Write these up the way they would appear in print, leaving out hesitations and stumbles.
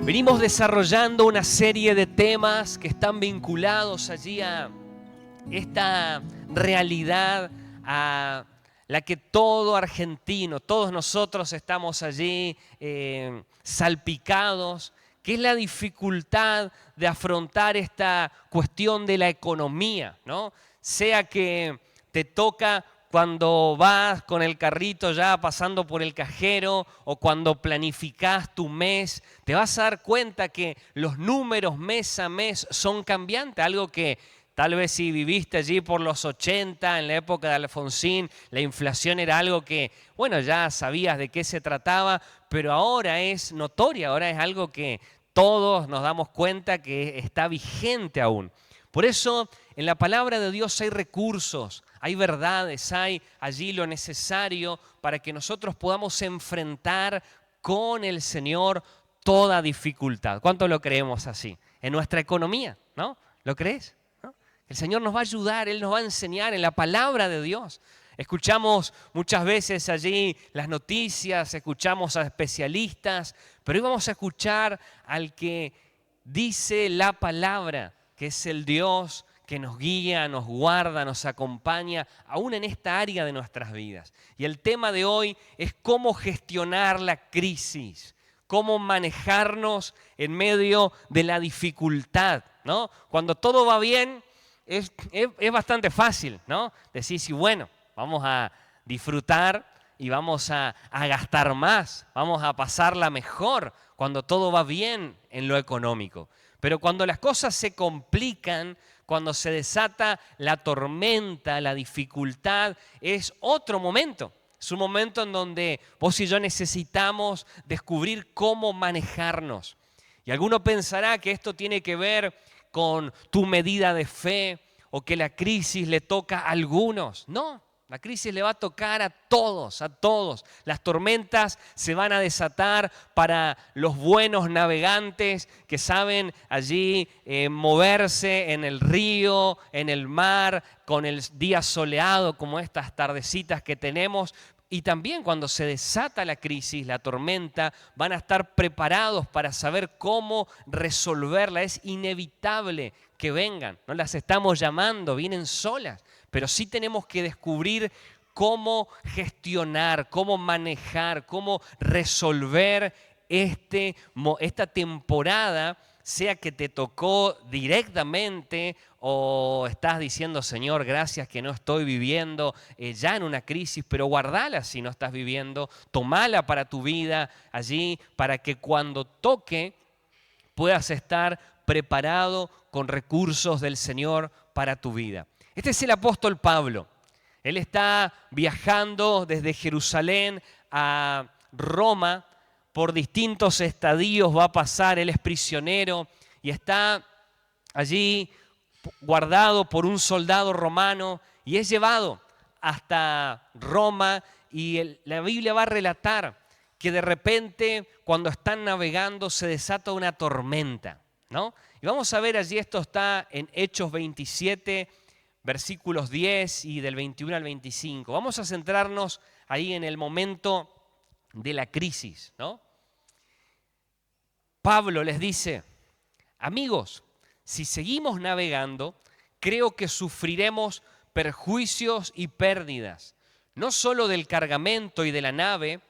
Venimos desarrollando una serie de temas que están vinculados allí a esta realidad a la que todo argentino, todos nosotros estamos allí salpicados, que es la dificultad de afrontar esta cuestión de la economía, ¿no? Sea que te toca cuando vas con el carrito ya pasando por el cajero o cuando planificás tu mes, te vas a dar cuenta que los números mes a mes son cambiantes, algo que tal vez si viviste allí por los 80, en la época de Alfonsín, la inflación era algo que, bueno, ya sabías de qué se trataba, pero ahora es notoria, ahora es algo que todos nos damos cuenta que está vigente aún. Por eso, en la palabra de Dios hay recursos, hay verdades, hay allí lo necesario para que nosotros podamos enfrentar con el Señor toda dificultad. ¿Cuánto lo creemos así? En nuestra economía, ¿no? ¿Lo crees? El Señor nos va a ayudar, Él nos va a enseñar en la palabra de Dios. Escuchamos muchas veces allí las noticias, escuchamos a especialistas, pero hoy vamos a escuchar al que dice la palabra, que es el Dios que nos guía, nos guarda, nos acompaña, aún en esta área de nuestras vidas. Y el tema de hoy es cómo gestionar la crisis, cómo manejarnos en medio de la dificultad, ¿no? Cuando todo va bien, es bastante fácil, ¿no? Decir, sí, bueno, vamos a disfrutar y vamos a gastar más, vamos a pasarla mejor cuando todo va bien en lo económico. Pero cuando las cosas se complican, cuando se desata la tormenta, la dificultad, es otro momento. Es un momento en donde vos y yo necesitamos descubrir cómo manejarnos. Y alguno pensará que esto tiene que ver con tu medida de fe o que la crisis le toca a algunos. No, la crisis le va a tocar a todos, a todos. Las tormentas se van a desatar para los buenos navegantes que saben allí moverse en el río, en el mar, con el día soleado como estas tardecitas que tenemos. Y también cuando se desata la crisis, la tormenta, van a estar preparados para saber cómo resolverla. Es inevitable que vengan, no las estamos llamando, vienen solas, pero sí tenemos que descubrir cómo gestionar, cómo manejar, cómo resolver esta temporada, sea que te tocó directamente o estás diciendo, Señor, gracias que no estoy viviendo ya en una crisis, pero guardala si no estás viviendo, tomala para tu vida allí, para que cuando toque puedas estar preparado con recursos del Señor para tu vida. Este es el apóstol Pablo. Él está viajando desde Jerusalén a Roma, por distintos estadios va a pasar, él es prisionero y está allí guardado por un soldado romano y es llevado hasta Roma y la Biblia va a relatar que de repente cuando están navegando se desata una tormenta, ¿no? Y vamos a ver allí, esto está en Hechos 27, versículos 10 y del 21 al 25. Vamos a centrarnos ahí en el momento de la crisis, ¿no? Pablo les dice, amigos, si seguimos navegando, creo que sufriremos perjuicios y pérdidas, no solo del cargamento y de la nave,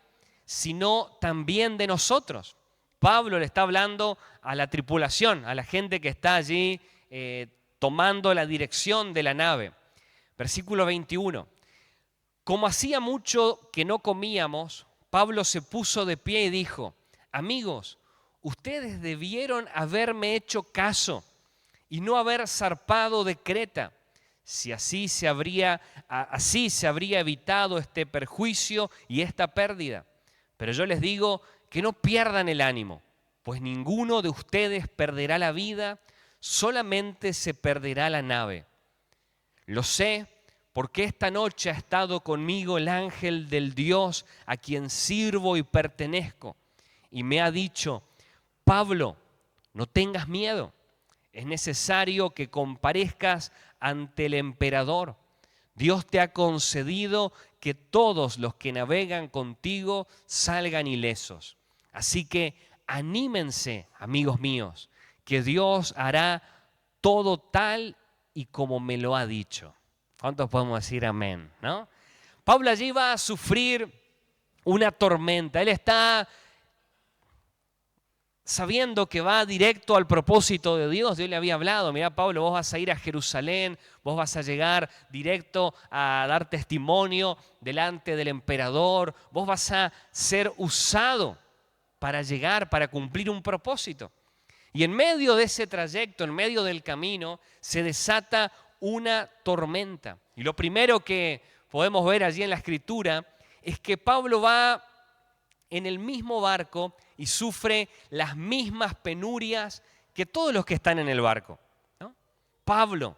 sino también de nosotros. Pablo le está hablando a la tripulación, a la gente que está allí tomando la dirección de la nave. Versículo 21. Como hacía mucho que no comíamos, Pablo se puso de pie y dijo, amigos, ustedes debieron haberme hecho caso y no haber zarpado de Creta. Si así se habría evitado este perjuicio y esta pérdida. Pero yo les digo que no pierdan el ánimo, pues ninguno de ustedes perderá la vida, solamente se perderá la nave. Lo sé porque esta noche ha estado conmigo el ángel del Dios a quien sirvo y pertenezco, y me ha dicho, Pablo, no tengas miedo, es necesario que comparezcas ante el emperador. Dios te ha concedido que todos los que navegan contigo salgan ilesos. Así que anímense, amigos míos, que Dios hará todo tal y como me lo ha dicho. ¿Cuántos podemos decir amén, no? Pablo allí va a sufrir una tormenta. Él está sabiendo que va directo al propósito de Dios. Dios le había hablado: mira, Pablo, vos vas a ir a Jerusalén, vos vas a llegar directo a dar testimonio delante del emperador, vos vas a ser usado para llegar, para cumplir un propósito. Y en medio de ese trayecto, en medio del camino, se desata una tormenta. Y lo primero que podemos ver allí en la Escritura es que Pablo va en el mismo barco y sufre las mismas penurias que todos los que están en el barco, ¿no? Pablo,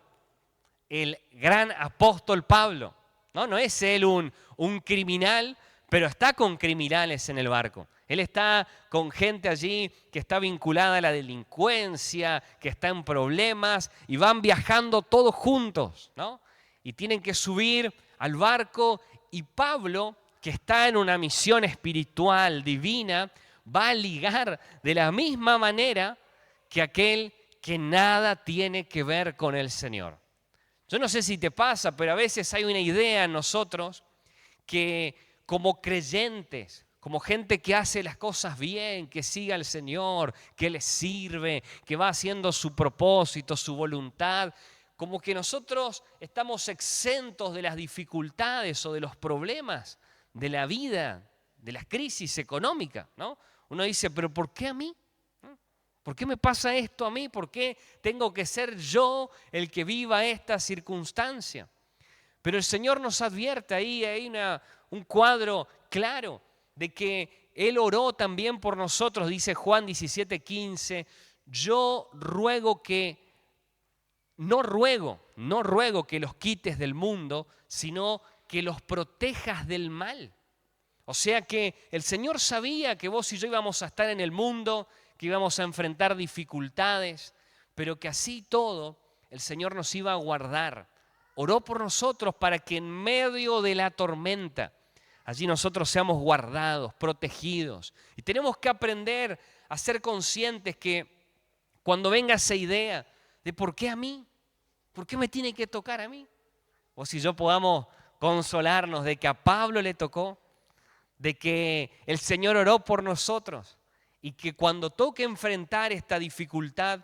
el gran apóstol Pablo, no es él un criminal, pero está con criminales en el barco. Él está con gente allí que está vinculada a la delincuencia, que está en problemas, y van viajando todos juntos, ¿no? Y tienen que subir al barco, y Pablo, que está en una misión espiritual, divina, va a ligar de la misma manera que aquel que nada tiene que ver con el Señor. Yo no sé si te pasa, pero a veces hay una idea en nosotros que como creyentes, como gente que hace las cosas bien, que sigue al Señor, que le sirve, que va haciendo su propósito, su voluntad, como que nosotros estamos exentos de las dificultades o de los problemas de la vida, de las crisis económicas, ¿no? Uno dice, pero ¿por qué a mí? ¿Por qué me pasa esto a mí? ¿Por qué tengo que ser yo el que viva esta circunstancia? Pero el Señor nos advierte, ahí hay un cuadro claro de que Él oró también por nosotros, dice Juan 17:15, yo ruego que, no ruego que los quites del mundo, sino que los protejas del mal. O sea que el Señor sabía que vos y yo íbamos a estar en el mundo, que íbamos a enfrentar dificultades, pero que así todo el Señor nos iba a guardar. Oró por nosotros para que en medio de la tormenta, allí nosotros seamos guardados, protegidos. Y tenemos que aprender a ser conscientes que cuando venga esa idea de ¿por qué a mí? ¿Por qué me tiene que tocar a mí? O si yo podamos consolarnos de que a Pablo le tocó, de que el Señor oró por nosotros y que cuando toque enfrentar esta dificultad,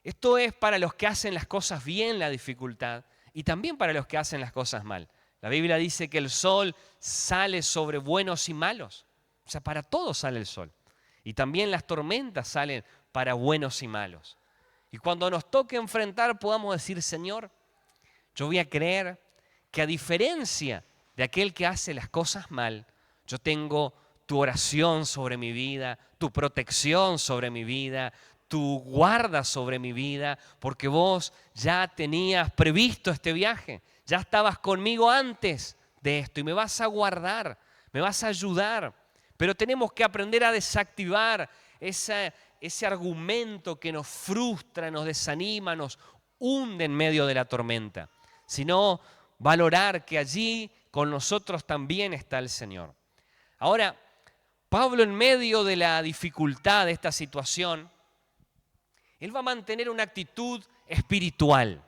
esto es para los que hacen las cosas bien la dificultad y también para los que hacen las cosas mal. La Biblia dice que el sol sale sobre buenos y malos, o sea, para todos sale el sol. Y también las tormentas salen para buenos y malos. Y cuando nos toque enfrentar podamos decir, Señor, yo voy a creer que a diferencia de aquel que hace las cosas mal, yo tengo tu oración sobre mi vida, tu protección sobre mi vida, tu guarda sobre mi vida, porque vos ya tenías previsto este viaje, ya estabas conmigo antes de esto y me vas a guardar, me vas a ayudar. Pero tenemos que aprender a desactivar ese argumento que nos frustra, nos desanima, nos hunde en medio de la tormenta, sino valorar que allí con nosotros también está el Señor. Ahora, Pablo en medio de la dificultad de esta situación, él va a mantener una actitud espiritual,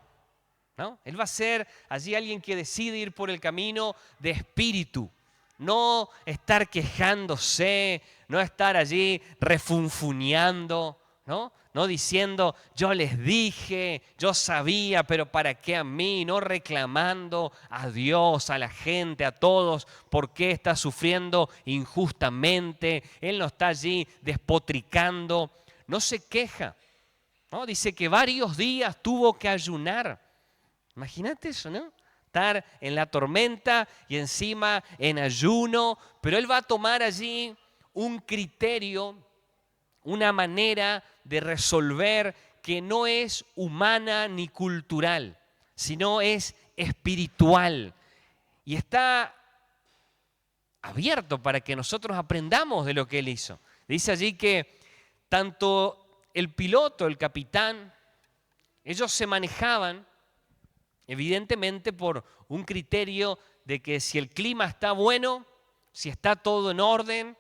¿no? Él va a ser allí alguien que decide ir por el camino de espíritu, no estar quejándose, no estar allí refunfuñando, ¿no? No diciendo, yo les dije, yo sabía, pero ¿para qué a mí? No reclamando a Dios, a la gente, a todos, por qué está sufriendo injustamente. Él no está allí despotricando, no se queja, ¿no? Dice que varios días tuvo que ayunar. Imagínate eso, ¿no? Estar en la tormenta y encima en ayuno, pero él va a tomar allí un criterio, una manera de resolver que no es humana ni cultural, sino es espiritual. Y está abierto para que nosotros aprendamos de lo que él hizo. Dice allí que tanto el piloto, el capitán, ellos se manejaban evidentemente por un criterio de que si el clima está bueno, si está todo en orden,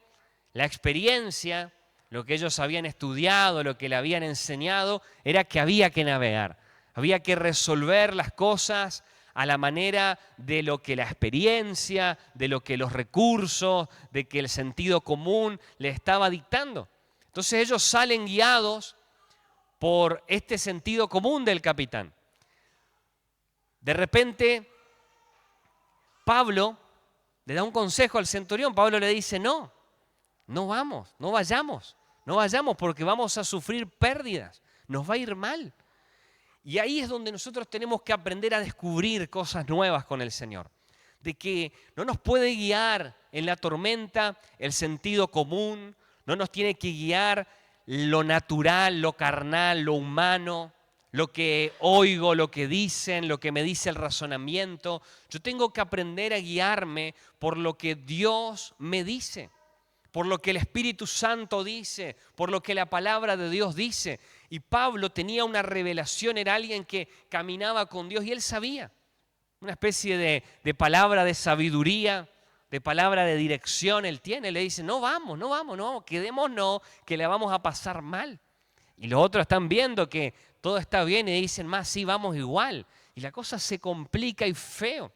la experiencia, lo que ellos habían estudiado, lo que le habían enseñado, era que había que navegar. Había que resolver las cosas a la manera de lo que la experiencia, de lo que los recursos, de que el sentido común les estaba dictando. Entonces ellos salen guiados por este sentido común del capitán. De repente, Pablo le da un consejo al centurión. Pablo le dice, no vayamos porque vamos a sufrir pérdidas, nos va a ir mal. Y ahí es donde nosotros tenemos que aprender a descubrir cosas nuevas con el Señor. De que no nos puede guiar en la tormenta el sentido común, no nos tiene que guiar lo natural, lo carnal, lo humano, lo que oigo, lo que dicen, lo que me dice el razonamiento. Yo tengo que aprender a guiarme por lo que Dios me dice, por lo que el Espíritu Santo dice, por lo que la palabra de Dios dice. Y Pablo tenía una revelación, era alguien que caminaba con Dios y él sabía. Una especie de palabra de sabiduría, de palabra de dirección él tiene. Le dice, no vamos, quedémonos que la vamos a pasar mal. Y los otros están viendo que todo está bien y dicen, más sí, vamos igual. Y la cosa se complica y feo.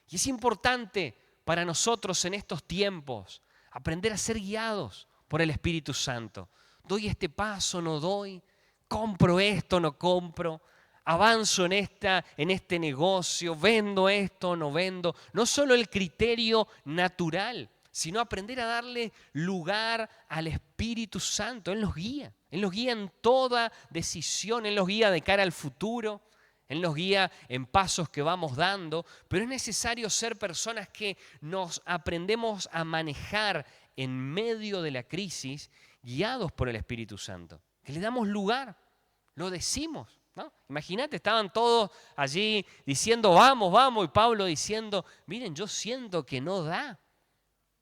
Y es importante para nosotros en estos tiempos aprender a ser guiados por el Espíritu Santo. Doy este paso, no doy, compro esto, no compro, avanzo en este negocio, vendo esto, no vendo. No solo el criterio natural, sino aprender a darle lugar al Espíritu Santo. Él nos guía en toda decisión, Él nos guía de cara al futuro, Él nos guía en pasos que vamos dando, pero es necesario ser personas que nos aprendemos a manejar en medio de la crisis, guiados por el Espíritu Santo, que le damos lugar, lo decimos, ¿no? Imagínate, estaban todos allí diciendo vamos, vamos, y Pablo diciendo, miren, yo siento que no da.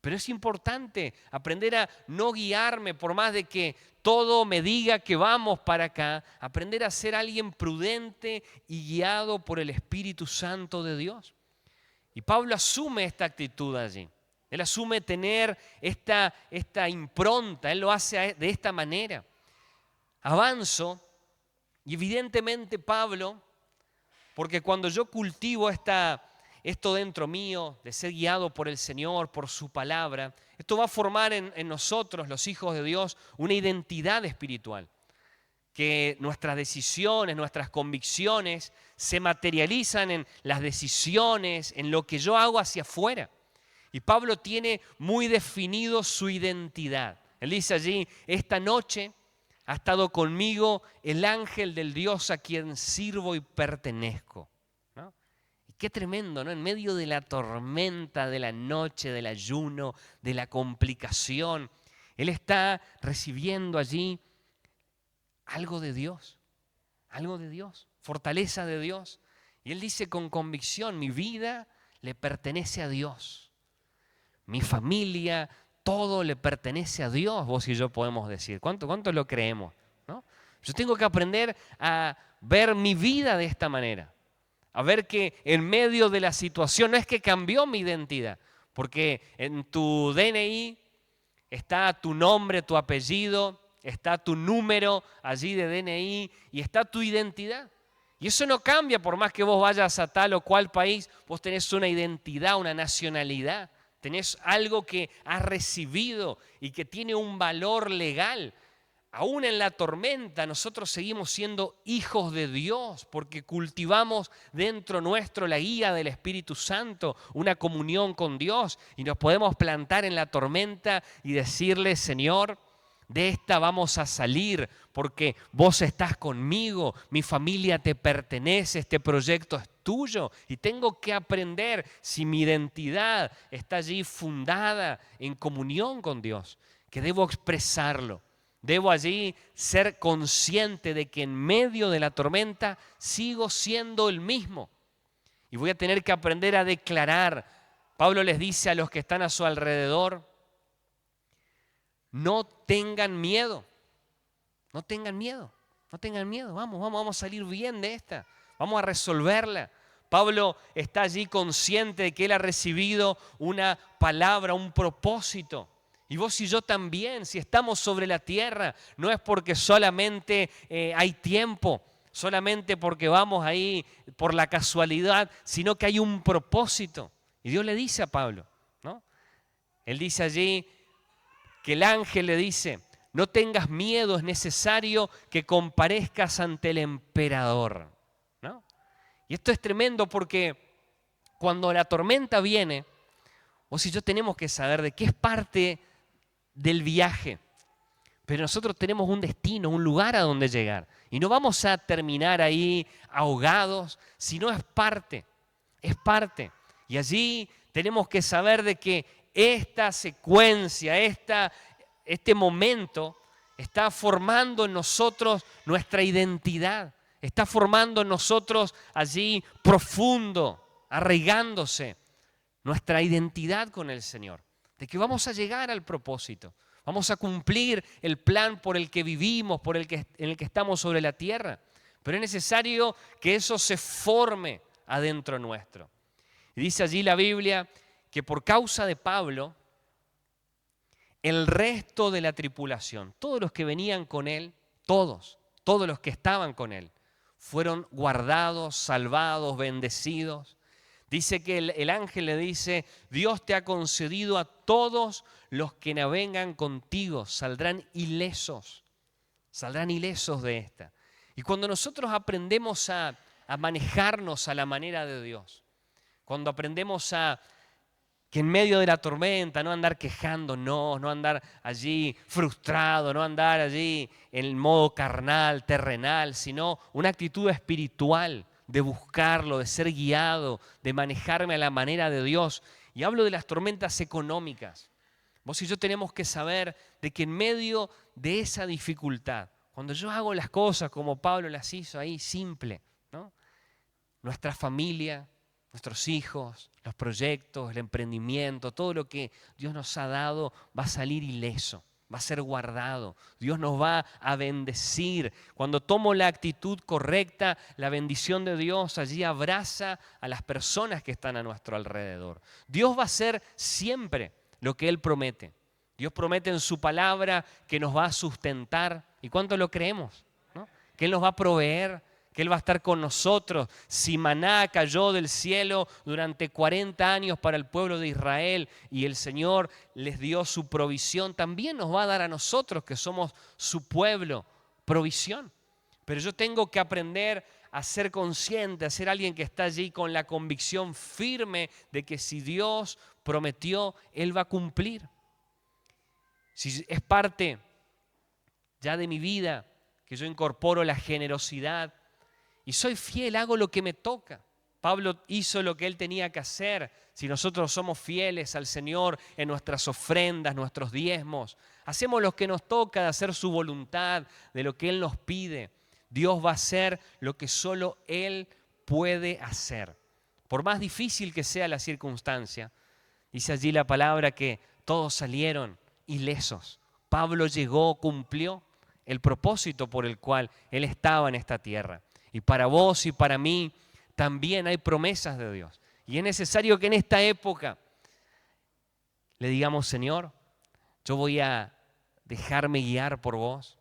Pero es importante aprender a no guiarme por más de que todo me diga que vamos para acá, aprender a ser alguien prudente y guiado por el Espíritu Santo de Dios. Y Pablo asume esta actitud allí. Él asume tener esta impronta, él lo hace de esta manera. Avanzo y evidentemente Pablo, porque cuando yo cultivo esto dentro mío, de ser guiado por el Señor, por su palabra, esto va a formar en nosotros, los hijos de Dios, una identidad espiritual. Que nuestras decisiones, nuestras convicciones se materializan en las decisiones, en lo que yo hago hacia afuera. Y Pablo tiene muy definido su identidad. Él dice allí, esta noche ha estado conmigo el ángel del Dios a quien sirvo y pertenezco. ¿No? Y qué tremendo, ¿no? En medio de la tormenta, de la noche, del ayuno, de la complicación, él está recibiendo allí algo de Dios, fortaleza de Dios. Y él dice con convicción, mi vida le pertenece a Dios. Mi familia, todo le pertenece a Dios, vos y yo podemos decir. ¿Cuánto lo creemos? ¿No? Yo tengo que aprender a ver mi vida de esta manera. A ver que en medio de la situación, no es que cambió mi identidad, porque en tu DNI está tu nombre, tu apellido, está tu número allí de DNI y está tu identidad. Y eso no cambia por más que vos vayas a tal o cual país, vos tenés una identidad, una nacionalidad. Tenés algo que has recibido y que tiene un valor legal. Aún en la tormenta nosotros seguimos siendo hijos de Dios porque cultivamos dentro nuestro la guía del Espíritu Santo, una comunión con Dios y nos podemos plantar en la tormenta y decirle, Señor, de esta vamos a salir porque vos estás conmigo, mi familia te pertenece, este proyecto es tuyo y tengo que aprender si mi identidad está allí fundada en comunión con Dios, que debo expresarlo. Debo allí ser consciente de que en medio de la tormenta sigo siendo el mismo. Y voy a tener que aprender a declarar. Pablo les dice a los que están a su alrededor, no tengan miedo. No tengan miedo. Vamos a salir bien de esta. Vamos a resolverla. Pablo está allí consciente de que él ha recibido una palabra, un propósito. Y vos y yo también, si estamos sobre la tierra, no es porque solamente hay tiempo, solamente porque vamos ahí por la casualidad, sino que hay un propósito. Y Dios le dice a Pablo, ¿no? Él dice allí que el ángel le dice, no tengas miedo, es necesario que comparezcas ante el emperador, ¿no? Y esto es tremendo porque cuando la tormenta viene, vos y yo tenemos que saber de que es parte del viaje. Pero nosotros tenemos un destino, un lugar a donde llegar. Y no vamos a terminar ahí ahogados, sino es parte, es parte. Y allí tenemos que saber de que esta secuencia, este momento está formando en nosotros nuestra identidad. Está formando en nosotros allí profundo, arraigándose nuestra identidad con el Señor. De que vamos a llegar al propósito. Vamos a cumplir el plan por el que vivimos, en el que estamos sobre la tierra. Pero es necesario que eso se forme adentro nuestro. Y dice allí la Biblia que por causa de Pablo, el resto de la tripulación, todos los que venían con él, todos los que estaban con él, fueron guardados, salvados, bendecidos. Dice que el ángel le dice, Dios te ha concedido a todos los que navegan contigo, saldrán ilesos de esta. Y cuando nosotros aprendemos a manejarnos a la manera de Dios, cuando aprendemos a que en medio de la tormenta no andar quejándonos, no andar allí frustrado, no andar allí en el modo carnal, terrenal, sino una actitud espiritual, de buscarlo, de ser guiado, de manejarme a la manera de Dios. Y hablo de las tormentas económicas. Vos y yo tenemos que saber de que en medio de esa dificultad, cuando yo hago las cosas como Pablo las hizo ahí, simple, ¿no? Nuestra familia, nuestros hijos, los proyectos, el emprendimiento, todo lo que Dios nos ha dado va a salir ileso. Va a ser guardado. Dios nos va a bendecir. Cuando tomo la actitud correcta, la bendición de Dios allí abraza a las personas que están a nuestro alrededor. Dios va a hacer siempre lo que Él promete. Dios promete en su palabra que nos va a sustentar. ¿Y cuánto lo creemos? ¿No? Que Él nos va a proveer, que Él va a estar con nosotros. Si maná cayó del cielo durante 40 años para el pueblo de Israel y el Señor les dio su provisión, también nos va a dar a nosotros que somos su pueblo provisión. Pero yo tengo que aprender a ser consciente, a ser alguien que está allí con la convicción firme de que si Dios prometió, Él va a cumplir. Si es parte ya de mi vida que yo incorporo la generosidad, y soy fiel, hago lo que me toca. Pablo hizo lo que él tenía que hacer. Si nosotros somos fieles al Señor en nuestras ofrendas, nuestros diezmos, hacemos lo que nos toca de hacer su voluntad, de lo que Él nos pide, Dios va a hacer lo que solo Él puede hacer. Por más difícil que sea la circunstancia, dice allí la palabra que todos salieron ilesos. Pablo llegó, cumplió el propósito por el cual él estaba en esta tierra. Y para vos y para mí también hay promesas de Dios. Y es necesario que en esta época le digamos, Señor, yo voy a dejarme guiar por vos.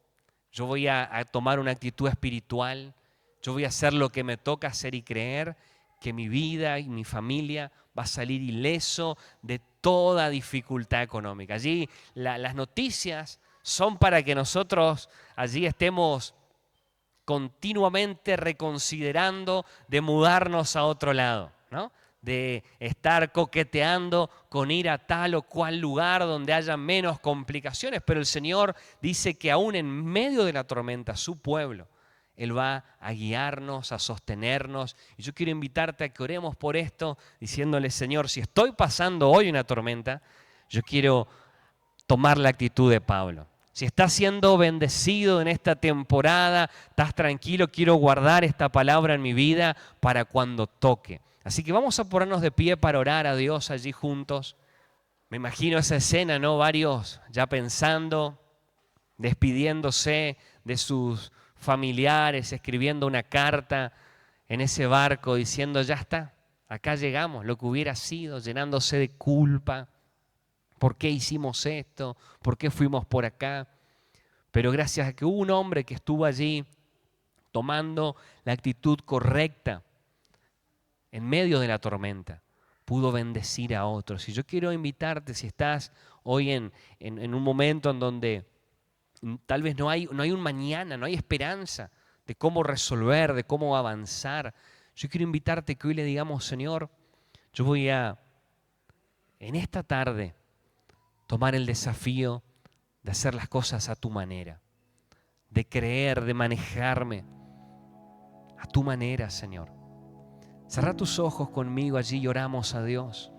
Yo voy a tomar una actitud espiritual. Yo voy a hacer lo que me toca hacer y creer que mi vida y mi familia va a salir ileso de toda dificultad económica. Allí las noticias son para que nosotros allí estemos continuamente reconsiderando de mudarnos a otro lado, ¿no? De estar coqueteando con ir a tal o cual lugar donde haya menos complicaciones. Pero el Señor dice que aún en medio de la tormenta, su pueblo, Él va a guiarnos, a sostenernos. Y yo quiero invitarte a que oremos por esto, diciéndole, Señor, si estoy pasando hoy una tormenta, yo quiero tomar la actitud de Pablo. Si estás siendo bendecido en esta temporada, estás tranquilo, quiero guardar esta palabra en mi vida para cuando toque. Así que vamos a ponernos de pie para orar a Dios allí juntos. Me imagino esa escena, ¿no? Varios ya pensando, despidiéndose de sus familiares, escribiendo una carta en ese barco diciendo, ya está, acá llegamos, lo que hubiera sido, llenándose de culpa, ¿Por qué hicimos esto? ¿Por qué fuimos por acá? Pero gracias a que hubo un hombre que estuvo allí tomando la actitud correcta en medio de la tormenta, pudo bendecir a otros. Y yo quiero invitarte, si estás hoy en un momento en donde tal vez no hay un mañana, no hay esperanza de cómo resolver, de cómo avanzar, yo quiero invitarte que hoy le digamos: Señor, yo voy a, en esta tarde, tomar el desafío de hacer las cosas a tu manera, de creer, de manejarme a tu manera, Señor. Cerrá tus ojos conmigo allí y oramos a Dios.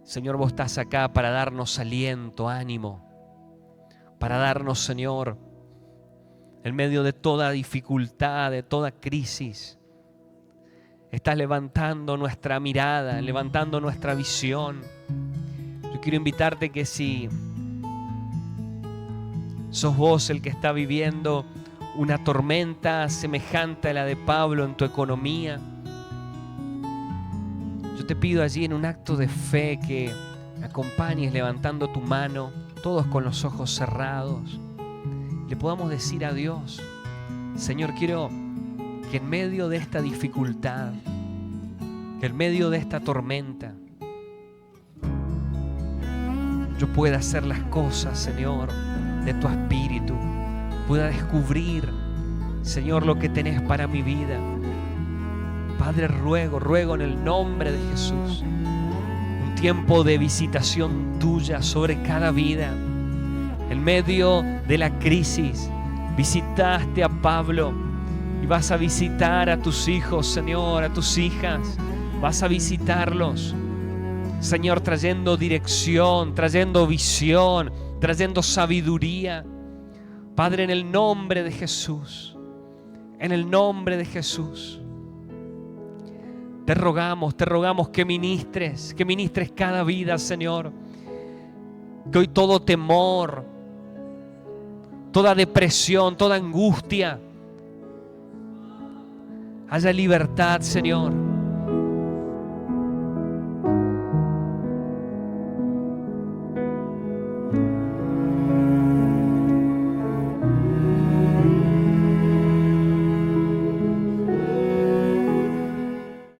Señor, vos estás acá para darnos aliento, ánimo, para darnos, Señor, en medio de toda dificultad, de toda crisis. Estás levantando nuestra mirada, levantando nuestra visión. Yo quiero invitarte que si sos vos el que está viviendo una tormenta semejante a la de Pablo en tu economía, yo te pido allí en un acto de fe que me acompañes levantando tu mano, todos con los ojos cerrados. Le podamos decir a Dios: Señor, quiero que en medio de esta dificultad, que en medio de esta tormenta, yo pueda hacer las cosas, Señor, de tu espíritu, pueda descubrir, Señor, lo que tenés para mi vida. Padre, ruego en el nombre de Jesús, un tiempo de visitación tuya sobre cada vida. En medio de la crisis, visitaste a Pablo y vas a visitar a tus hijos, Señor, a tus hijas. Vas a visitarlos, Señor, trayendo dirección, trayendo visión, trayendo sabiduría. Padre, en el nombre de Jesús, en el nombre de Jesús, te rogamos que ministres cada vida, Señor. Que hoy todo temor, toda depresión, toda angustia, haya libertad, Señor.